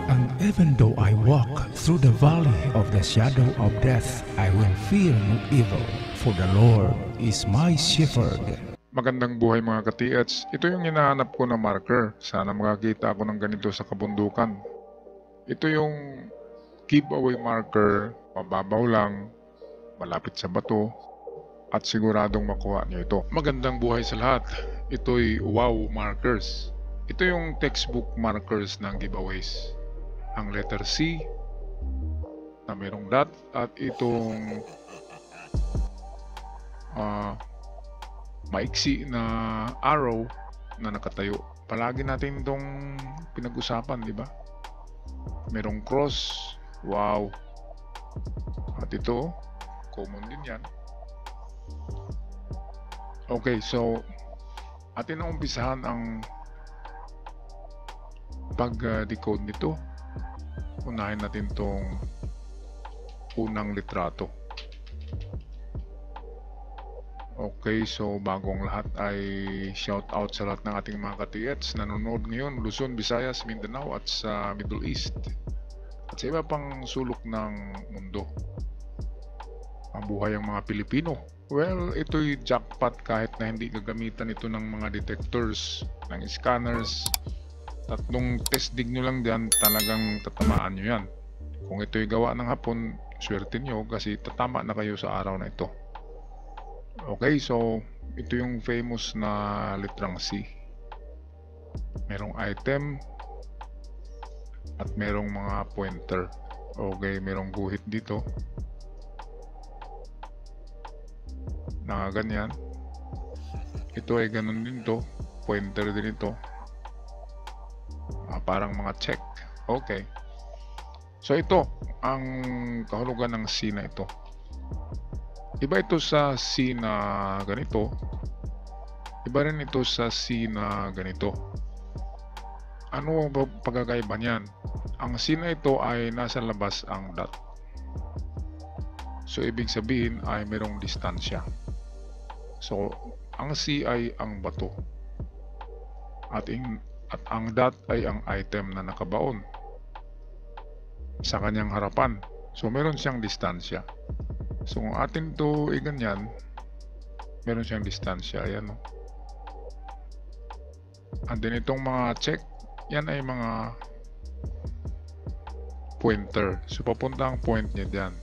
And even though I walk through the valley of the shadow of death, I will fear no evil, for the Lord is my shepherd. Magandang buhay mga ka-TH. Ito yung hinahanap ko na marker. Sana makakita ako ng ganito sa kabundukan. Ito yung giveaway marker, mababaw lang, malapit sa bato, at siguradong makuha nyo ito. Magandang buhay sa lahat. Ito'y wow markers. Ito yung textbook markers ng giveaways. Ang letter C na mayroong dot at itong maiksi na arrow na nakatayo. Palagi natin itong pinag-usapan, di ba? Merong cross. Wow. At ito, common din yan. Okay, so atin na umpisahan ang pag-decode nito. Unahin natin tong unang litrato. Okay, so bagong lahat ay shout out sa lahat ng ating mga ka-TH nanonood ngayon Luzon, Visayas, Mindanao at sa Middle East at sa iba pang sulok ng mundo. Mabuhay ang mga Pilipino. Well, ito'y jackpot kahit na hindi gagamitan ito ng mga detectors, ng scanners. Tatlong test dig nyo lang diyan, talagang tatamaan nyo yan. Kung ito'y gawa ng hapon, swerte nyo kasi tatama na kayo sa araw na ito. Okay, so ito yung famous na litrang C. Merong item at merong mga pointer. Okay, merong guhit dito na ganyan. Ito ay ganun din to, pointer din ito. Parang mga check. Okay, so ito ang kahulugan ng C na ito. Iba ito sa C na ganito, iba rin ito sa C na ganito. Ano ang pagkakaiba niyan? Ang C na ito ay nasa labas ang dot, so ibig sabihin ay mayroong distansya. So ang C ay ang bato at ang dot ay ang item na nakabaon sa kanyang harapan. So meron siyang distansya. So kung atin ito ay ganyan, meron siyang distansya. Ayan, no? And then itong mga check, yan ay mga pointer. So papunta ang point niya dyan.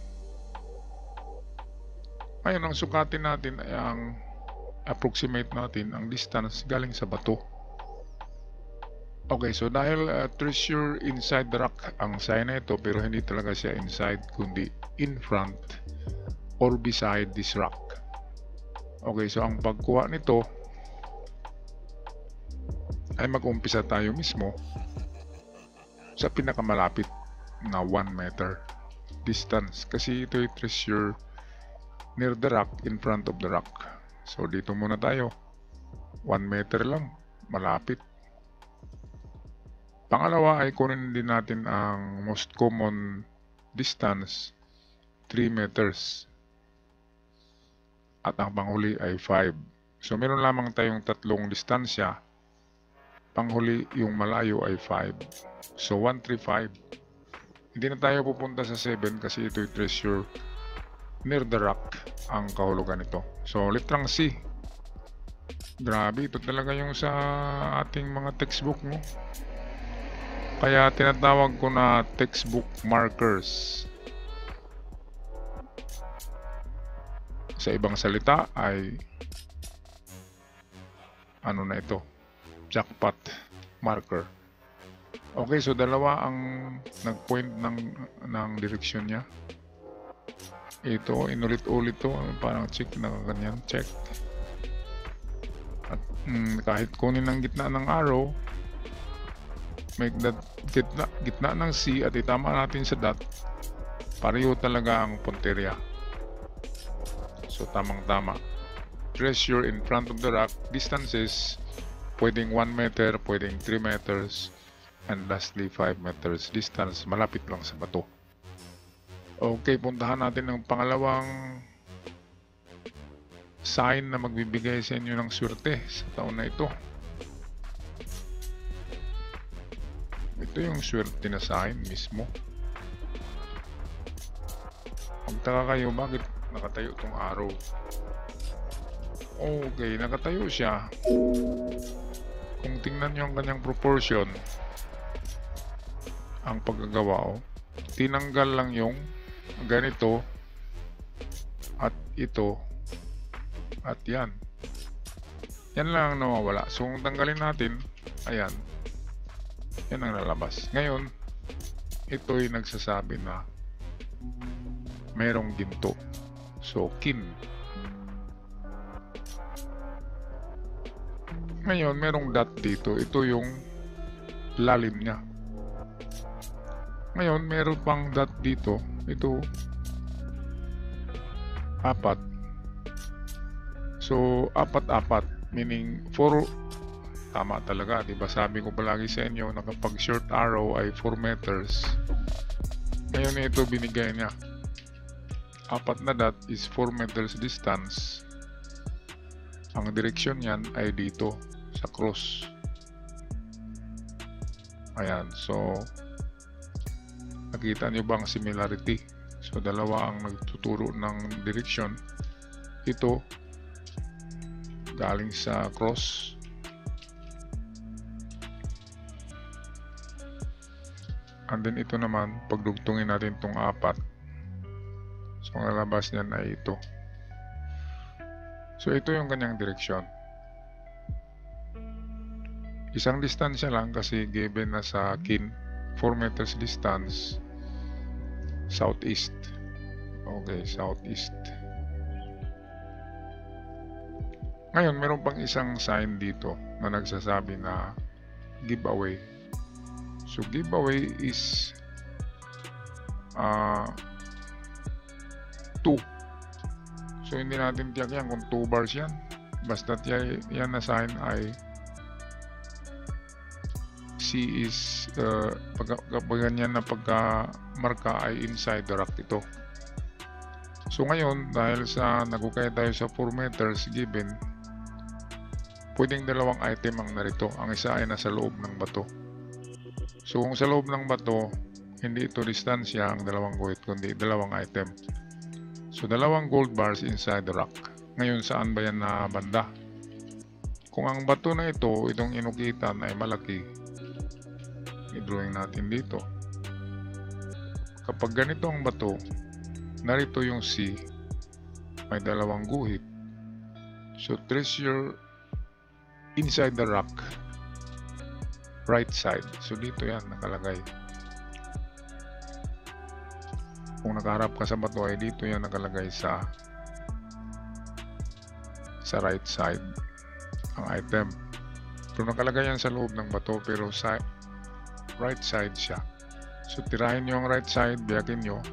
Ngayon, ang sukatin natin ay ang approximate natin ang distance galing sa bato. Okay, so dahil treasure inside the rock ang sign na ito, pero hindi talaga siya inside kundi in front or beside this rock. Okay, so ang pagkuha nito ay mag-umpisa tayo mismo sa pinakamalapit na 1 meter distance kasi ito ay treasure near the rock, in front of the rock. So dito muna tayo, 1 meter lang, malapit. Pangalawa ay kunin din natin ang most common distance, 3 meters. At ang panghuli ay 5. So meron lamang tayong tatlong distansya. Panghuli yung malayo ay 5. So 1, 3, 5. Hindi na tayo pupunta sa 7 kasi ito'y treasure near the rock ang kahulugan nito. So litrang C. Grabe, ito talaga yung sa ating mga textbook, no? Kaya tinatawag ko na textbook markers. Sa ibang salita ay ano na ito, jackpot marker. Okay, so dalawa ang nag-point ng direksyon niya. Ito, inulit-ulit to, parang check na ganyan, check. At kahit kunin ang gitna ng arrow, make that gitna ng C at itama natin sa dot, pareho talaga ang punteriya. So tamang-tama. Treasure in front of the rock, distances pwedeng 1 meter, pwedeng 3 meters, and lastly 5 meters distance, malapit lang sa bato. Okay, puntahan natin ang pangalawang sign na magbibigay sa inyo ng swerte sa taon na ito. Ito yung swerte na sign mismo. Magtaka kayo bakit nakatayo tong arrow. Okay, nakatayo siya. Kung tingnan nyo ang kanyang proportion, ang paggagawa, tinanggal lang yung ganito at ito at yan. Yan lang ang nawawala. So kung tanggalin natin, ayan, yan ang lalabas. Ngayon, ito'y nagsasabi na mayroong ginto. So kin. Ngayon, merong dot dito. Ito yung lalim niya. Ngayon, meron pang dot dito. Ito, 4. So, 4, meaning 4. Tama talaga, diba? Sabi ko palagi sa inyo na kapag short arrow ay 4 meters. Ngayon, ito binigay niya. 4 na dot is 4 meters distance. Ang direksyon niyan ay dito sa cross. Ayan, so nakita nyo ba ang similarity? So dalawa ang nagtuturo ng direksyon. Ito galing sa cross, and then ito naman pagdugtungin natin itong 4. So ang lalabas niyan ay ito. So ito yung kanyang direksyon. Isang distansya lang kasi given na sa kin 4 meters distance southeast. Okay, southeast. Ngayon, meron pang isang sign dito na nagsasabi na giveaway. So giveaway is 2. So hindi natin tiyak yan kung 2 bars yan. Basta't yan na sign ay C is kapag ganyan na pagka-marka ay inside the rock ito. So ngayon, dahil sa nagukay tayo sa 4 meters given, pwedeng dalawang item ang narito. Ang isa ay nasa loob ng bato. So kung sa loob ng bato, hindi ito distansya ang dalawang guhit, kundi dalawang item. So dalawang gold bars inside the rock. Ngayon, saan ba yan na banda? Kung ang bato na ito, itong inukitan ay malaki, i-drawing natin dito. Kapag ganito ang bato, narito yung C, may dalawang guhit. So treasure inside the rock, right side. So dito yan nakalagay. Kung nakaharap ka sa bato ay dito yan nakalagay sa right side ang item. Pero nakalagay yan sa loob ng bato pero sa right side siya. So tirahin nyo ang right side, biyakin nyo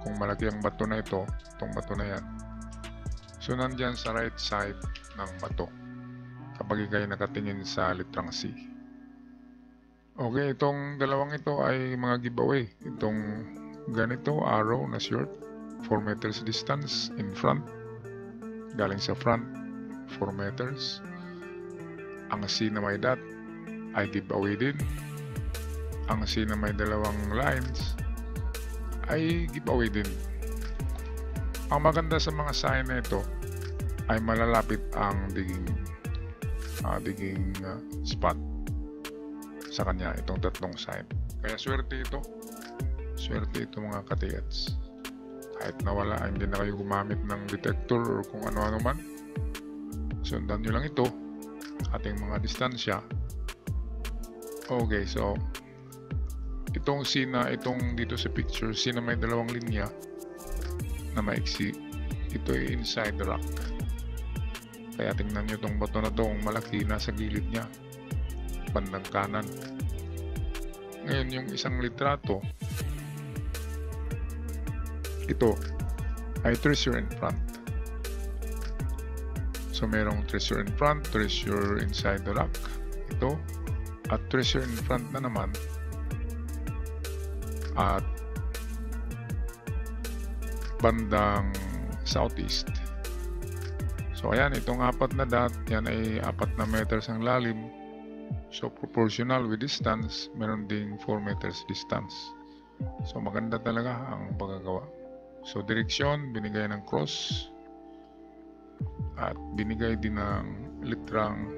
kung malaki ang bato na ito, itong bato na yan. So nandyan sa right side ng bato kapag ikay nakatingin sa litrang C. Okay, itong dalawang ito ay mga giveaway. Itong ganito, arrow na short, 4 meters distance in front, galing sa front 4 meters. Ang C na may dot ay giveaway din. Ang C na may dalawang lines ay giveaway din. Ang maganda sa mga sign na ito ay malalapit ang digging spot sa kanya, itong tatlong sign. Kaya swerte ito. Swerte ito mga katigats. Kahit nawala, hindi na kayo gumamit ng detector or kung ano-ano man. Sundan nyo lang ito, ating mga distansya. Okay, so itong C na, itong dito sa picture, C na may dalawang linya na maiksi, ito ay inside the rock. Kaya tingnan nyo itong bato na ito, kung malaki, nasa gilid niya, bandang kanan. Ngayon, yung isang litrato, ito ay treasure in front. So merong treasure in front, treasure inside the rock, ito, at treasure in front na naman at bandang southeast. So ayan, itong 4 na dot, yan ay 4 na meters ang lalim, So proportional with distance, meron ding 4 meters distance. So maganda talaga ang pagkagawa. So direksyon, binigay ng cross at binigay din ng litrang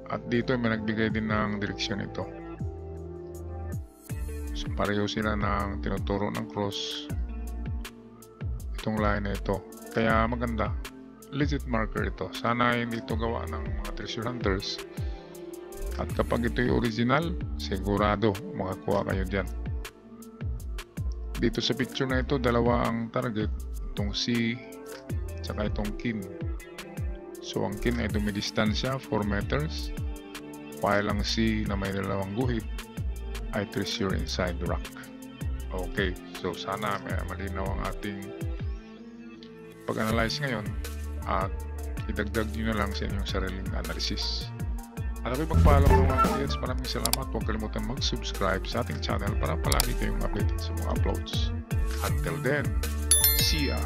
at dito may nagbigay din ng direksyon ito. So pareho sila ng tinuturo ng cross itong line na ito. Kaya maganda. Legit marker ito. Sana hindi ito gawa ng mga treasure hunters. At kapag ito'y original, sigurado makakuha kayo dyan. Dito sa picture na ito, dalawa ang target. Itong C, tsaka itong kin. So ang kin ay dumidistansya 4 meters. While ang C na may dalawang guhit ay treasure inside the rock. Okay, so sana may malinaw ang ating pag-analyze ngayon. At idagdag nyo na lang sa inyong sariling analysis. At kung pagpaalam ng mga kids, maraming salamat. Huwag kalimutan mag-subscribe sa ating channel para palagi kayong updated sa mga uploads. Until then, see ya!